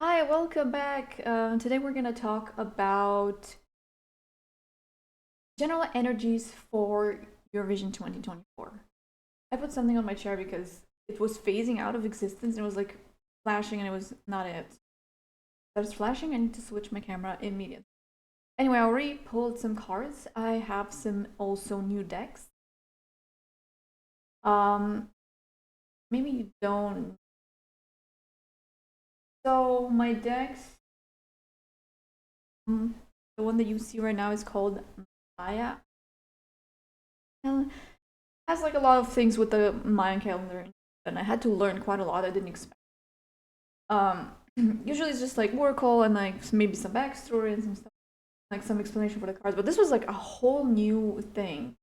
Hi, welcome back. Today we're going to talk about general energies for Eurovision 2024. I put something on my chair because it was phasing out of existence and it was like flashing and it was not it. That is flashing. I need to switch my camera immediately. Anyway, I already pulled some cards. I have some also new decks. Um, Maybe you don't. So my decks, the one that you see right now is called Maya. Has like a lot of things with the Mayan calendar, and I had to learn quite a lot. I didn't expect. Um, Usually it's just like Oracle and like maybe some backstory and some stuff, like some explanation for the cards. But this was like a whole new thing,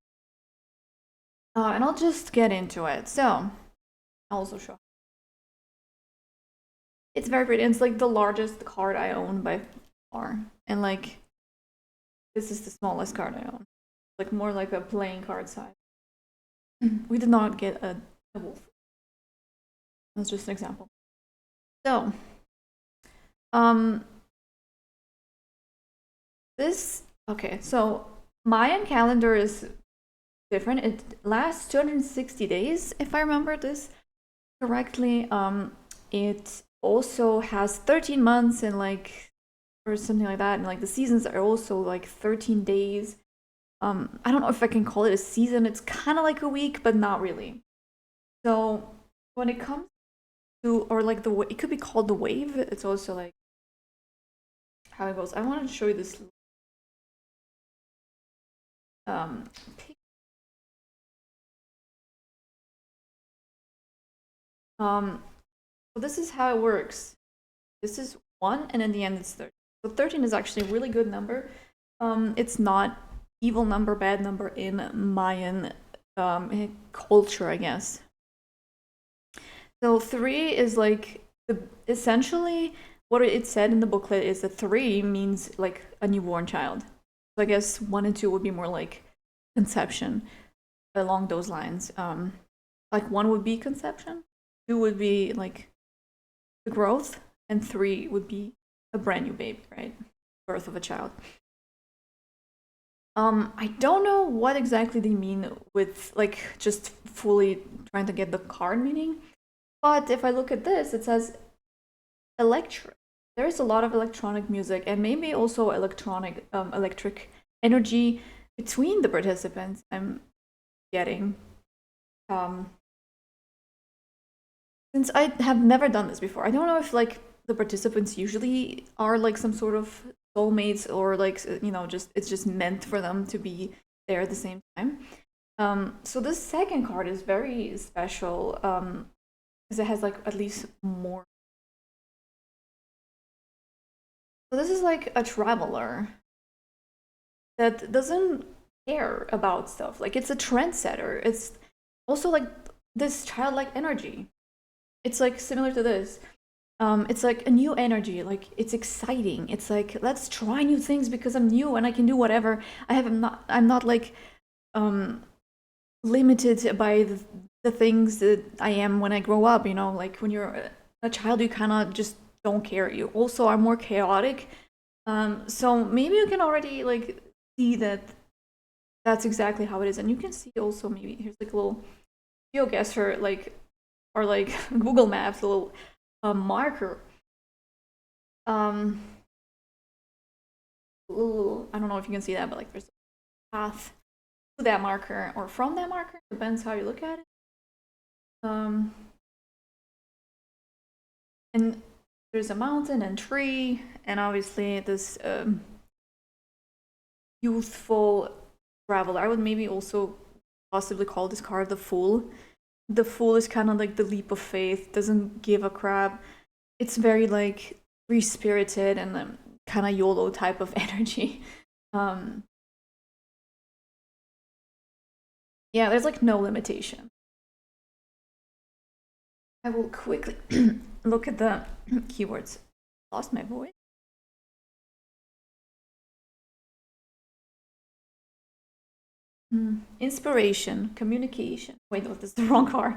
and I'll just get into it. So I'll also show. It's very pretty. It's like the largest card I own by far, and like this is the smallest card I own. Like more like a playing card size. We did not get a wolf. That's just an example. So, um, this okay, so Mayan calendar is different. It lasts 260 days, if I remember this correctly. It also has 13 months and like or something like that, and like the seasons are also like 13 days. I don't know if I can call it a season. It's kind of like a week, but not really. So when it comes to or like it could be called the wave. It's also like how it goes. I wanted to show you this um Um, so this is how it works. This is 1, and in the end it's 13. So 13 is actually a really good number. It's not evil number, bad number in Mayan culture, I guess. So 3 is like essentially what it said in the booklet is that 3 means like a newborn child. So I guess 1 and 2 would be more like conception along those lines. Like 1 would be conception, 2 would be like the growth, and 3 would be a brand new baby, right? Birth of a child. I don't know what exactly they mean with like just fully trying to get the card meaning, but if I look at this, it says electric. There's a lot of electronic music and maybe also electric energy between the participants. I'm getting. Um, since I have never done this before, I don't know if like the participants usually are like some sort of soulmates or like just it's just meant for them to be there at the same time. So this second card is very special because it has like at least more. So this is like a traveler that doesn't care about stuff. Like it's a trendsetter. It's also like this childlike energy. It's like similar to this. It's like a new energy. Like it's exciting. It's like let's try new things because I'm new and I can do whatever. I'm not like um limited by the things that I am when I grow up. Like when you're a child, you kind of just don't care. You also are more chaotic. So maybe you can already like see that that's exactly how it is, and you can see also maybe here's like a little geoguessr like or like Google Maps, a little marker. Um, little, I don't know if you can see that, but like there's a path to that marker or from that marker. Depends how you look at it. Um, and there's a mountain and tree, and obviously this youthful traveler. I would maybe also possibly call this card the Fool. The Fool is kind of like the leap of faith, doesn't give a crap. It's very like free spirited and kind of YOLO type of energy. Um, yeah, there's like no limitation. I will quickly look at the keywords. Lost my voice. Inspiration, communication. Wait, no, that's the wrong card.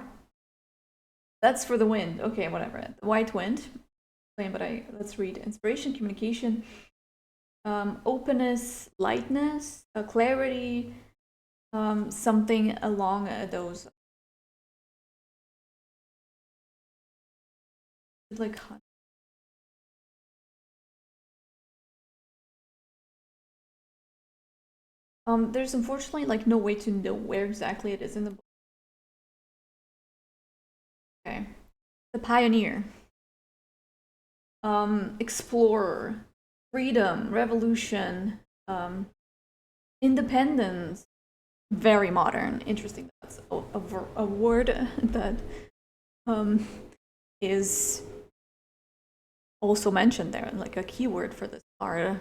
That's for the wind. Okay, whatever. White wind. explain, but let's read. Inspiration, communication, openness, lightness, clarity, something along those like there's unfortunately like no way to know where exactly it is in the book. Okay. The pioneer, explorer, freedom, revolution, independence, very modern. Interesting. That's a word that is also mentioned there, like a keyword for this card.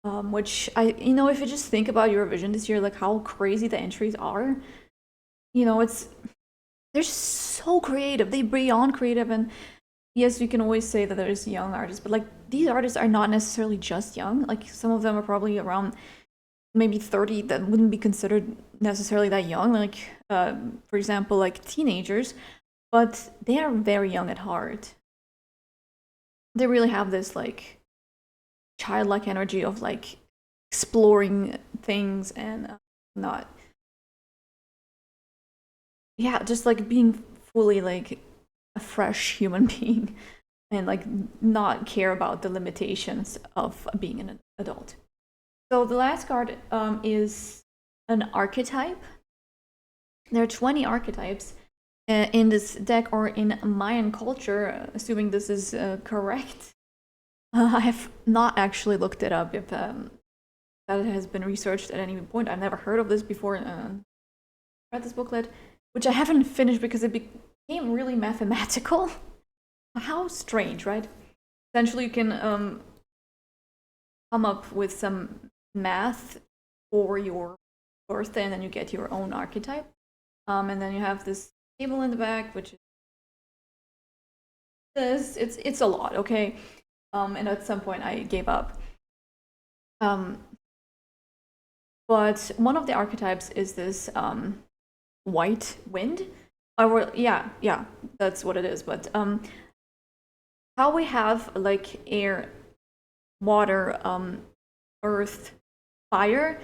Which if you just think about Eurovision this year, like how crazy the entries are, they're so creative. They beyond creative, and yes, you can always say that there's young artists, but like these artists are not necessarily just young. Like some of them are probably around maybe 30 that wouldn't be considered necessarily that young. Like for example, like teenagers, but they are very young at heart. They really have this like childlike energy of like exploring things and not just like being fully like a fresh human being and like not care about the limitations of being an adult. So the last card is an archetype. There are 20 archetypes in this deck, or in Mayan culture, assuming this is correct. I have not actually looked it up if that has been researched at any point. I've never heard of this before. Read this booklet, which I haven't finished because it became really mathematical. How strange, right? Essentially, you can come up with some math for your birthday, and then you get your own archetype. And then you have this table in the back, which is it's a lot, okay? And at some point I gave up. But one of the archetypes is this white wind. Yeah, that's what it is. But how we have like air, water, earth, fire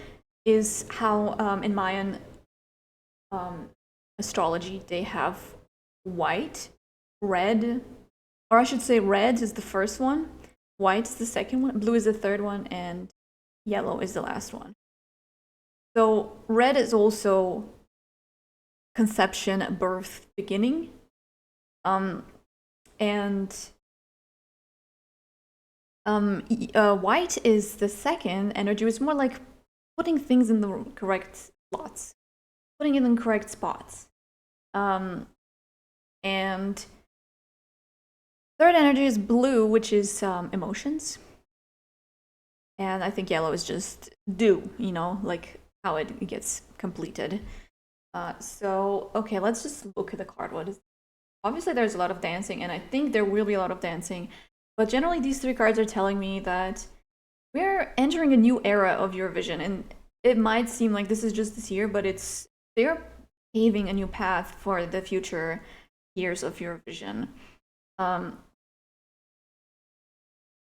is how in Mayan astrology they have white, red, or I should say red is the first one, white is the second one, blue is the third one, and yellow is the last one. So red is also conception, birth, beginning. And white is the second energy. It's more like putting things in the correct slots, putting it in correct spots. And third energy is blue, which is emotions. And I think yellow is just do, like how it gets completed. So, okay, let's just look at the card. What is obviously there's a lot of dancing, and I think there will be a lot of dancing. But generally, these three cards are telling me that we're entering a new era of Eurovision, and it might seem like this is just this year, but they're paving a new path for the future years of Eurovision.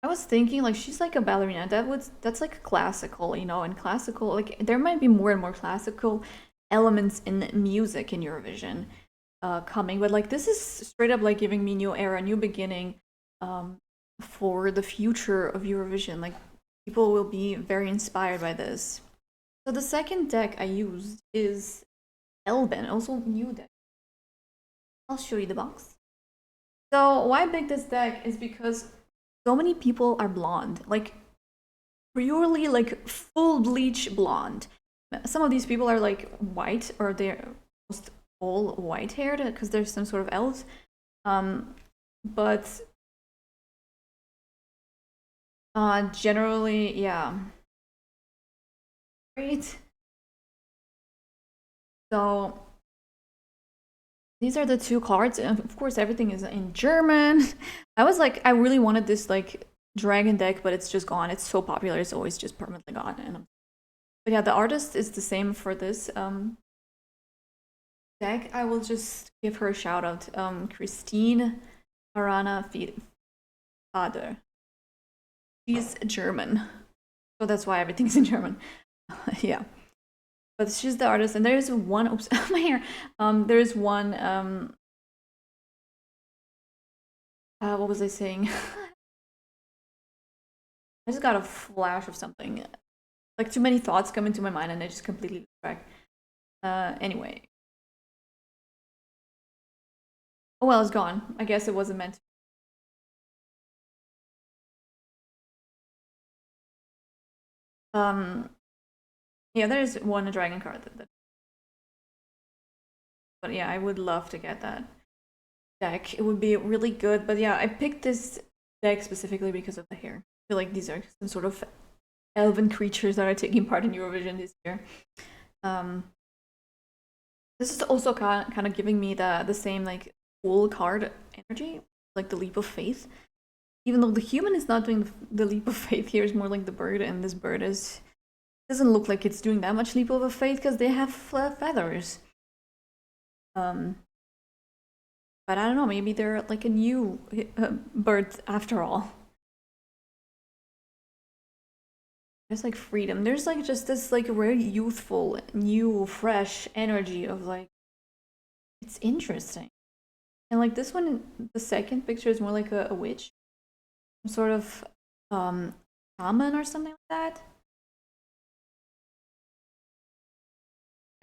I was thinking like she's like a ballerina. That's like classical, and classical like there might be more and more classical elements in music in Eurovision coming, but like this is straight up like giving me new era, new beginning for the future of Eurovision. Like people will be very inspired by this. So the second deck I used is Elben, also new deck. I'll show you the box. So why I picked this deck is because so many people are blonde, like purely like full bleach blonde. Some of these people are like white, or they're almost all white haired because there's some sort of elves. But generally, yeah. Great. So these are the two cards, and of course everything is in German. I was like, I really wanted this like dragon deck, but it's just gone. It's so popular, it's always just permanently gone. But yeah, the artist is the same for this deck. I will just give her a shout out. Christine Arana Father. She's German, so that's why everything's in German. Yeah, but she's the artist, and there's one. Oops, my hair. There's one. What was I saying? I just got a flash of something. Like too many thoughts come into my mind, and I just completely distract. Anyway. Oh well, it's gone. I guess it wasn't meant to. Yeah, there's one dragon card but yeah, I would love to get that deck. It would be really good. But yeah, I picked this deck specifically because of the hair. I feel like these are some sort of elven creatures that are taking part in Eurovision this year. Um, this is also kind of giving me the same like full card energy, like the leap of faith. Even though the human is not doing the leap of faith here, is more like the bird, and this bird is doesn't look like it's doing that much leap of faith because they have feathers. Um, but I don't know. Maybe they're like a new bird after all. There's like freedom. There's like just this like very youthful, new, fresh energy of like it's interesting. And like this one, the second picture is more like a witch, some sort of shaman or something like that.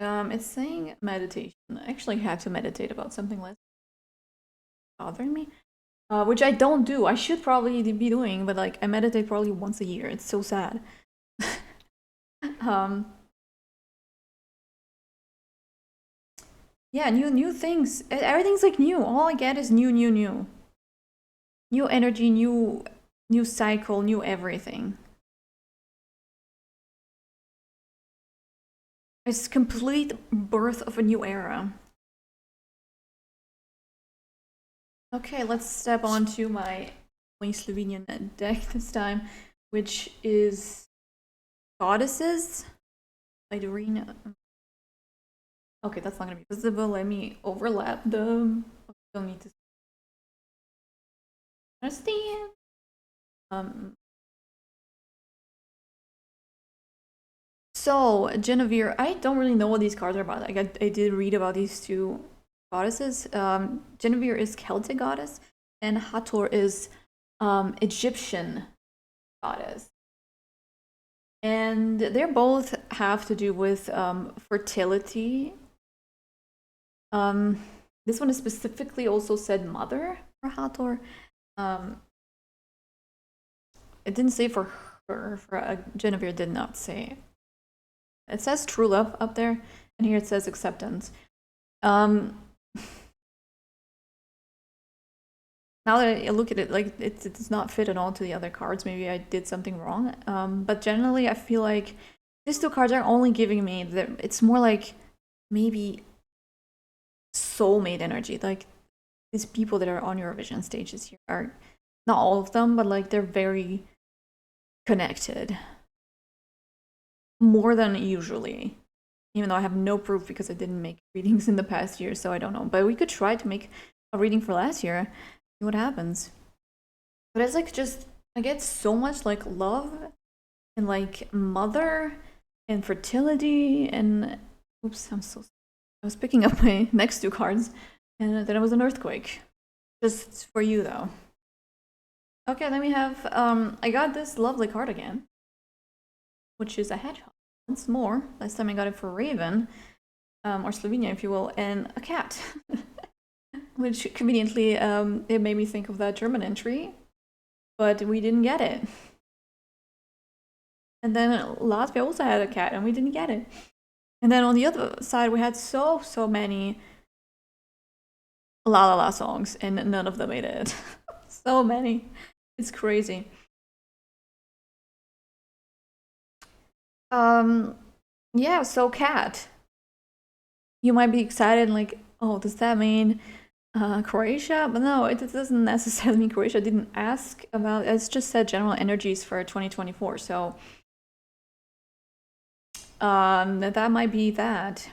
It's saying meditation. I actually had to meditate about something less bothering me, which I don't do. I should probably be doing, but like I meditate probably once a year. It's so sad. um, yeah, new things. Everything's like new. All I get is new energy, new cycle, new everything. It's complete birth of a new era. Okay, let's step on to my Slovenian deck this time, which is Goddesses by Doreen. Okay, that's not gonna be visible. Let me overlap them. Don't need to understand. So Genevieve, I don't really know what these cards are about. Like I did read about these two goddesses. Genevieve is Celtic goddess, and Hathor is Egyptian goddess. And they both have to do with fertility. This one is specifically also said mother for Hathor. It didn't say for her. For Genevieve did not say. It says true love up there, and here it says acceptance. Now that I look at it, like it does not fit at all to the other cards. Maybe I did something wrong. But generally, I feel like these two cards are only giving me that it's more like maybe soulmate energy. Like these people that are on Eurovision stages here are not all of them, but like they're very connected more than usually. Even though I have no proof because I didn't make readings in the past year, so I don't know. But we could try to make a reading for last year, see what happens. But it's like just I get so much like love and like mother and fertility and oops, I was picking up my next two cards and then it was an earthquake. Just for you though. Okay, then we have I got this lovely card again, which is a hedgehog. Once more. Last time I got it for Raven, or Slovenia, if you will, and a cat. Which conveniently, it made me think of that German entry, but we didn't get it. And then Latvia also had a cat, and we didn't get it. And then on the other side, we had so many La La La songs, and none of them made it. So many. It's crazy. Yeah, so cat. You might be excited, like, oh, does that mean Croatia? But no, it doesn't necessarily mean Croatia. I didn't ask about it. It's just said general energies for 2024. So that might be that.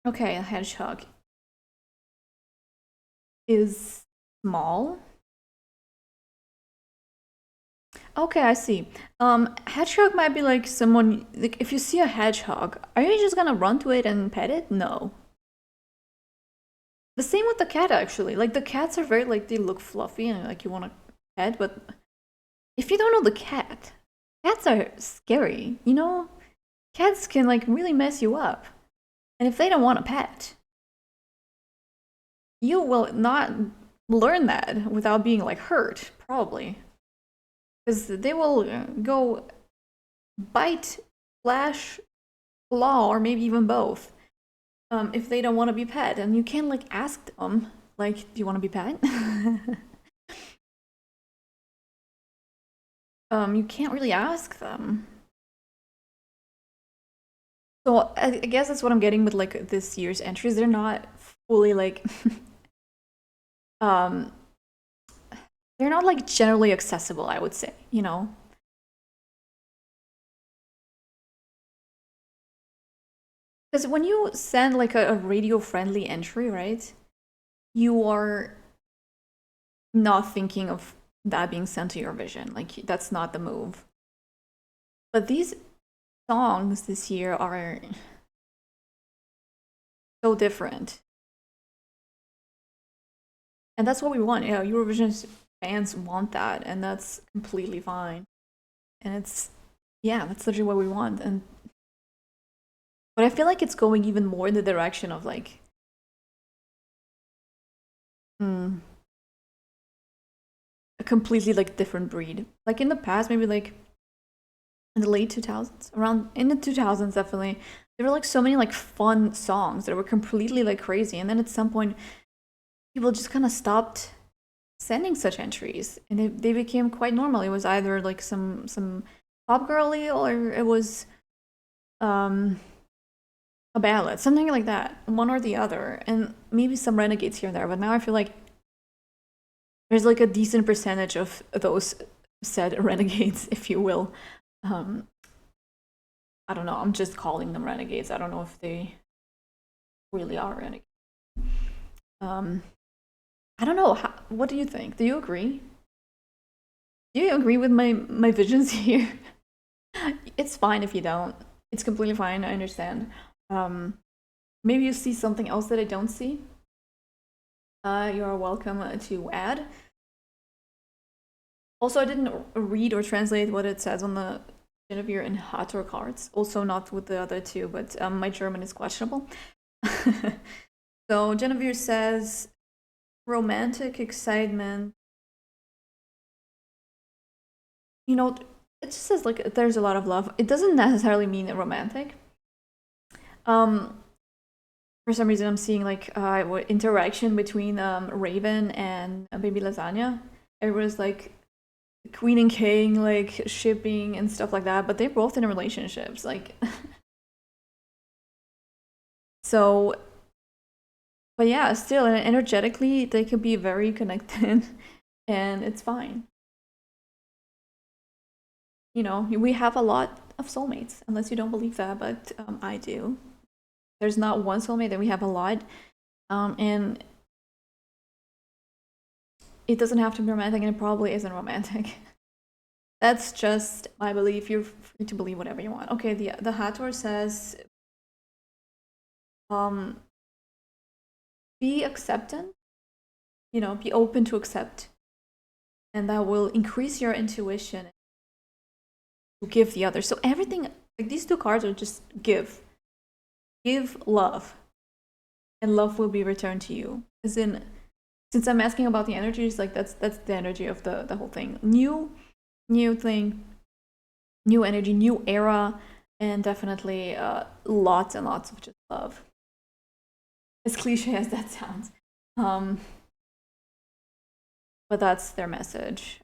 Okay, a hedgehog. is small. Okay, I see. Hedgehog might be like someone, like if you see a hedgehog, are you just gonna run to it and pet it? No. The same with the cat actually. Like the cats are very like they look fluffy and like you want to pet, but if you don't know the cat, cats are scary, you know? Cats can like really mess you up. And if they don't want a pet, you will not learn that without being like hurt, probably. Because they will go bite, slash, claw, or maybe even both. If they don't want to be pet, and you can't like ask them, like, do you want to be pet? You can't really ask them. So I guess that's what I'm getting with like this year's entries. They're not fully like um they're not like generally accessible, I would say, you know? Because when you send like a radio friendly entry, right? You are not thinking of that being sent to Eurovision. Like that's not the move. But these songs this year are so different. And that's what we want. Yeah, Eurovision fans want that, and that's completely fine. And it's yeah, that's literally what we want. And but I feel like it's going even more in the direction of like a completely like different breed. Like in the past, maybe like in the late 2000s, around in the 2000s definitely, there were like so many like fun songs that were completely like crazy. And then at some point, people just kind of stopped sending such entries, and they became quite normal. It was either like some pop girly or it was um a ballad, something like that, one or the other, and maybe some renegades here and there. But now I feel like there's like a decent percentage of those said renegades, if you will. Um, I don't know. I'm just calling them renegades. I don't know if they really are renegades. Um, I don't know. What do you think? Do you agree? Do you agree with my visions here? It's fine if you don't. It's completely fine. I understand. Um, Maybe you see something else that I don't see. You're welcome to add. Also, I didn't read or translate what it says on the Genevieve and Hator cards. Also, not with the other two, but my German is questionable. So Genevieve says romantic excitement. You know, it just says like there's a lot of love. It doesn't necessarily mean romantic. For some reason, I'm seeing like interaction between Raven and Baby Lasagna. It was like Queen and King, like shipping and stuff like that, but they're both in relationships. Like, so, but yeah, still, energetically, they could be very connected and it's fine. You know, we have a lot of soulmates, unless you don't believe that, but I do. There's not one soulmate, that we have a lot. And it doesn't have to be romantic, and it probably isn't romantic. That's just my belief. You're free to believe whatever you want. Okay, the Hathor says, be acceptant. You know, be open to accept, and that will increase your intuition to give the other. So everything, like these two cards are just give love, and love will be returned to you. As in, since I'm asking about the energies, like that's the energy of the whole thing. New thing, new energy, new era, and definitely lots and lots of just love. As cliche as that sounds, but that's their message.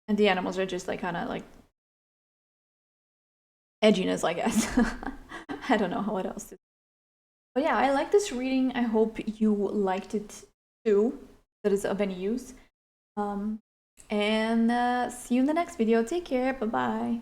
And the animals are just like kind of like edginess, I guess. I don't know what else to. But yeah, I like this reading. I hope you liked it too. That is of any use. And see you in the next video. Take care. Bye bye.